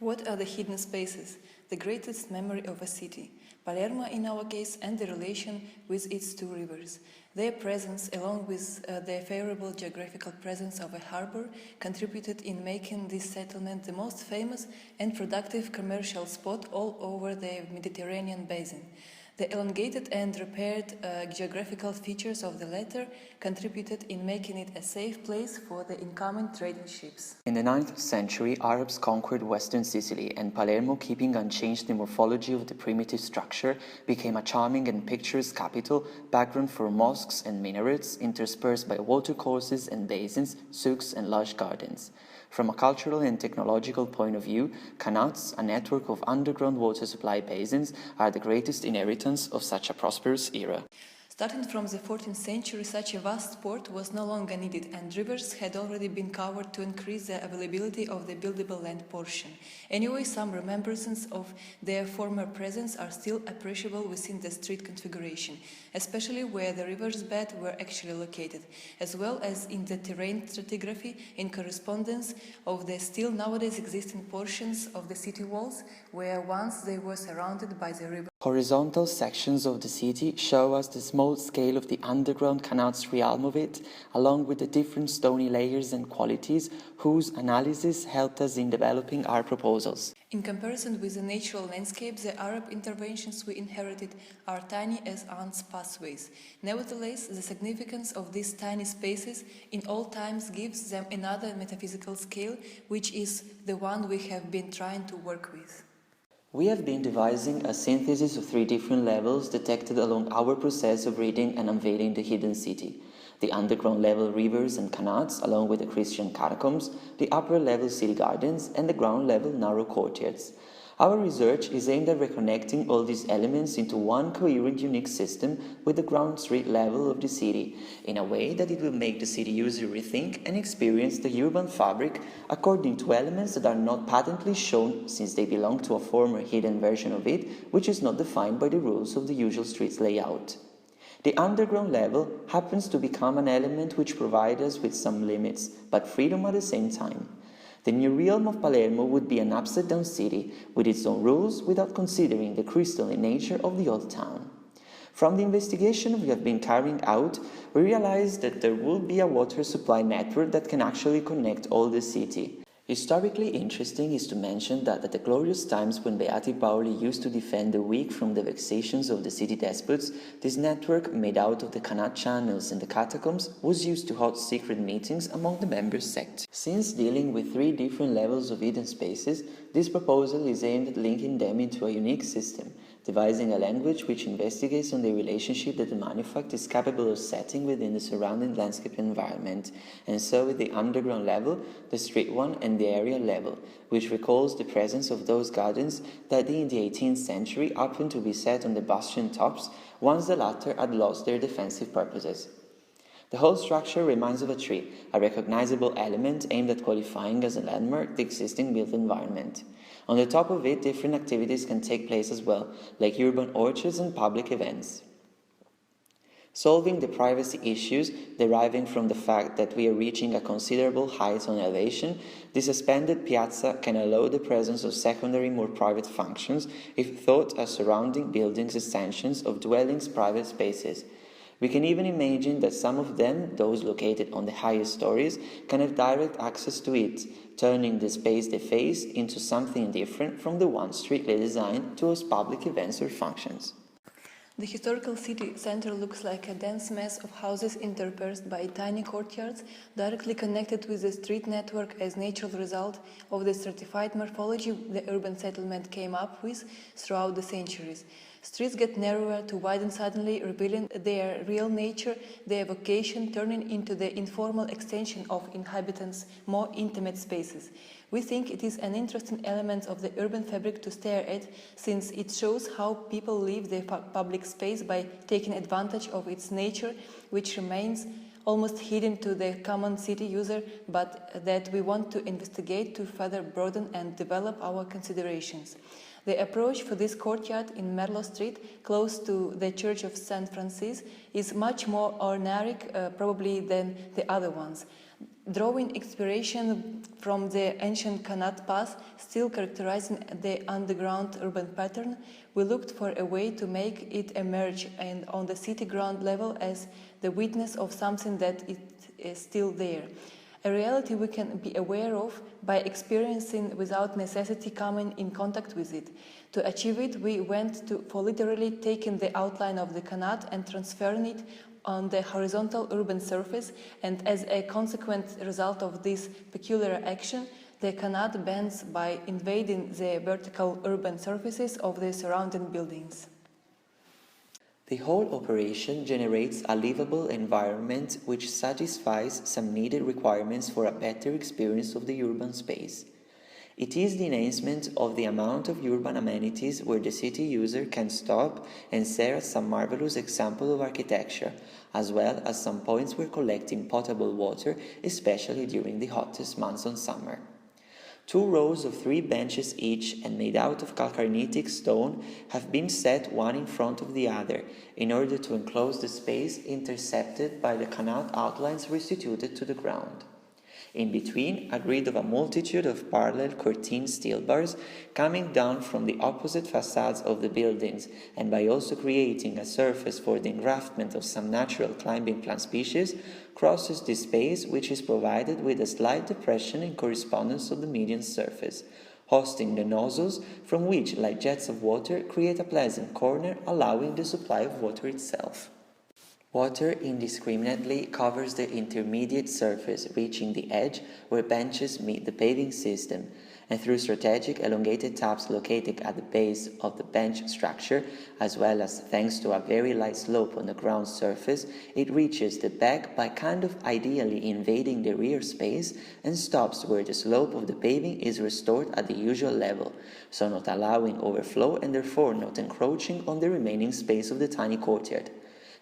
What are the hidden spaces? The greatest memory of a city, Palermo in our case, and the relation with its two rivers. Their presence, along with the favorable geographical presence of a harbor, contributed in making this settlement the most famous and productive commercial spot all over the Mediterranean basin. The elongated and repaired geographical features of the latter contributed in making it a safe place for the incoming trading ships. In the 9th century, Arabs conquered western Sicily, and Palermo, keeping unchanged the morphology of the primitive structure, became a charming and picturesque capital, background for mosques and minarets, interspersed by watercourses and basins, souks and lush gardens. From a cultural and technological point of view, canals, a network of underground water supply basins, are the greatest inheritance of such a prosperous era. Starting from the 14th century, such a vast port was no longer needed, and rivers had already been covered to increase the availability of the buildable land portion. Anyway, some reminiscences of their former presence are still appreciable within the street configuration, especially where the river's bed were actually located, as well as in the terrain stratigraphy in correspondence of the still nowadays existing portions of the city walls, where once they were surrounded by the river. Horizontal sections of the city show us the small scale of the underground canal's realm of it, along with the different stony layers and qualities whose analysis helped us in developing our proposals. In comparison with the natural landscape, the Arab interventions we inherited are tiny as ants' pathways. Nevertheless, the significance of these tiny spaces in all times gives them another metaphysical scale, which is the one we have been trying to work with. We have been devising a synthesis of 3 different levels detected along our process of reading and unveiling the hidden city. The underground level rivers and canals, along with the Christian catacombs, the upper level city gardens, and the ground level narrow courtyards. Our research is aimed at reconnecting all these elements into one coherent unique system with the ground street level of the city, in a way that it will make the city user rethink and experience the urban fabric according to elements that are not patently shown, since they belong to a former hidden version of it, which is not defined by the rules of the usual street's layout. The underground level happens to become an element which provides us with some limits, but freedom at the same time. The new realm of Palermo would be an upside-down city with its own rules without considering the crystalline nature of the old town. From the investigation we have been carrying out, we realized that there will be a water supply network that can actually connect all the city. Historically interesting is to mention that at the glorious times when Beati Paoli used to defend the weak from the vexations of the city despots, this network, made out of the canal channels and the catacombs, was used to hold secret meetings among the member sects. Since dealing with 3 different levels of hidden spaces, this proposal is aimed at linking them into a unique system, devising a language which investigates on the relationship that the manufact is capable of setting within the surrounding landscape environment, and so with the underground level, the street one, and the area level, which recalls the presence of those gardens that in the 18th century happened to be set on the bastion tops once the latter had lost their defensive purposes. The whole structure reminds of a tree, a recognizable element aimed at qualifying as a landmark the existing built environment. On the top of it, different activities can take place as well, like urban orchards and public events. Solving the privacy issues deriving from the fact that we are reaching a considerable height on elevation, the suspended piazza can allow the presence of secondary, more private functions if thought as surrounding buildings extensions of dwellings' private spaces. We can even imagine that some of them, those located on the highest stories, can have direct access to it, turning the space they face into something different from the one strictly designed to host public events or functions. The historical city center looks like a dense mass of houses interspersed by tiny courtyards, directly connected with the street network as natural result of the stratified morphology the urban settlement came up with throughout the centuries. Streets get narrower to widen suddenly, revealing their real nature, their vocation, turning into the informal extension of inhabitants' more intimate spaces. We think it is an interesting element of the urban fabric to stare at, since it shows how people live their public space by taking advantage of its nature, which remains almost hidden to the common city user, but that we want to investigate to further broaden and develop our considerations. The approach for this courtyard in Merlo Street, close to the Church of St. Francis, is much more ordinary probably than the other ones. Drawing inspiration from the ancient Kanat path, still characterizing the underground urban pattern, we looked for a way to make it emerge and on the city ground level as the witness of something that it is still there. A reality we can be aware of by experiencing without necessity coming in contact with it. To achieve it, we went for literally taking the outline of the Kanat and transferring it on the horizontal urban surface, and as a consequent result of this peculiar action, the Kanat bends by invading the vertical urban surfaces of the surrounding buildings. The whole operation generates a livable environment which satisfies some needed requirements for a better experience of the urban space. It is the enhancement of the amount of urban amenities where the city user can stop and stare at some marvelous example of architecture, as well as some points where collecting potable water, especially during the hottest months of summer. 2 rows of 3 benches each and made out of calcarenitic stone have been set one in front of the other in order to enclose the space intercepted by the canal outlines restituted to the ground. In between, a grid of a multitude of parallel curtained steel bars coming down from the opposite facades of the buildings, and by also creating a surface for the engraftment of some natural climbing plant species, crosses this space, which is provided with a slight depression in correspondence of the median surface, hosting the nozzles from which, like jets of water, create a pleasant corner, allowing the supply of water itself. Water indiscriminately covers the intermediate surface, reaching the edge where benches meet the paving system, and through strategic elongated taps located at the base of the bench structure, as well as thanks to a very light slope on the ground surface, it reaches the back by kind of ideally invading the rear space and stops where the slope of the paving is restored at the usual level, so not allowing overflow and therefore not encroaching on the remaining space of the tiny courtyard.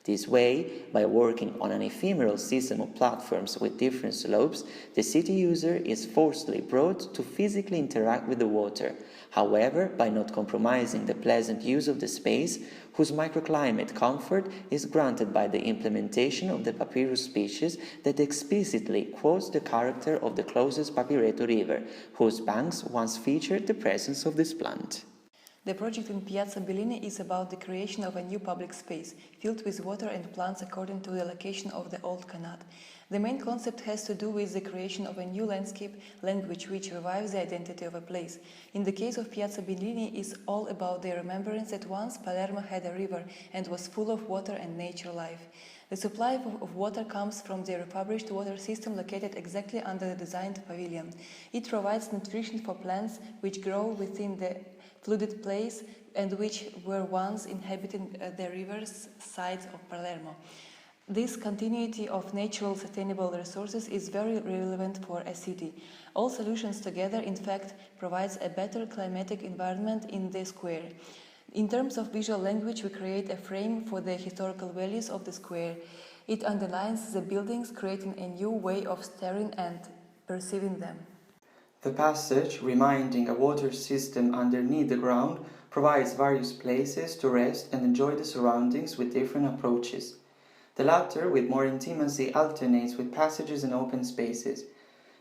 This way, by working on an ephemeral system of platforms with different slopes, the city user is forcibly brought to physically interact with the water, however, by not compromising the pleasant use of the space, whose microclimate comfort is granted by the implementation of the papyrus species that explicitly quotes the character of the closest Papireto river, whose banks once featured the presence of this plant. The project in Piazza Bellini is about the creation of a new public space, filled with water and plants according to the location of the old Kanat. The main concept has to do with the creation of a new landscape language which revives the identity of a place. In the case of Piazza Bellini, it's all about the remembrance that once Palermo had a river and was full of water and nature life. The supply of water comes from the refurbished water system located exactly under the designed pavilion. It provides nutrition for plants which grow within the flooded place and which were once inhabiting the river's sides of Palermo. This continuity of natural sustainable resources is very relevant for a city. All solutions together, in fact, provides a better climatic environment in the square. In terms of visual language, we create a frame for the historical values of the square. It underlines the buildings, creating a new way of staring and perceiving them. The passage, reminding a water system underneath the ground, provides various places to rest and enjoy the surroundings with different approaches. The latter, with more intimacy, alternates with passages and open spaces.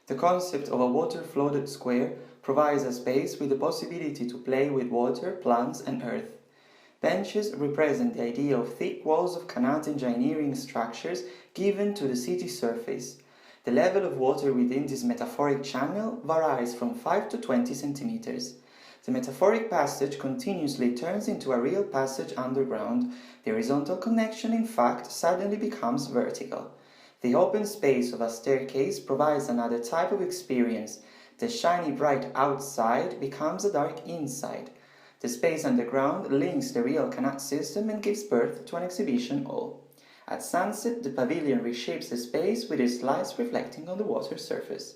The concept of a water-flooded square provides a space with the possibility to play with water, plants and earth. Benches represent the idea of thick walls of Kanat engineering structures given to the city surface. The level of water within this metaphoric channel varies from 5 to 20 centimeters. The metaphoric passage continuously turns into a real passage underground. The horizontal connection, in fact, suddenly becomes vertical. The open space of a staircase provides another type of experience. The shiny bright outside becomes a dark inside. The space underground links the real Kanat system and gives birth to an exhibition hall. At sunset, the pavilion reshapes the space with its lights reflecting on the water surface.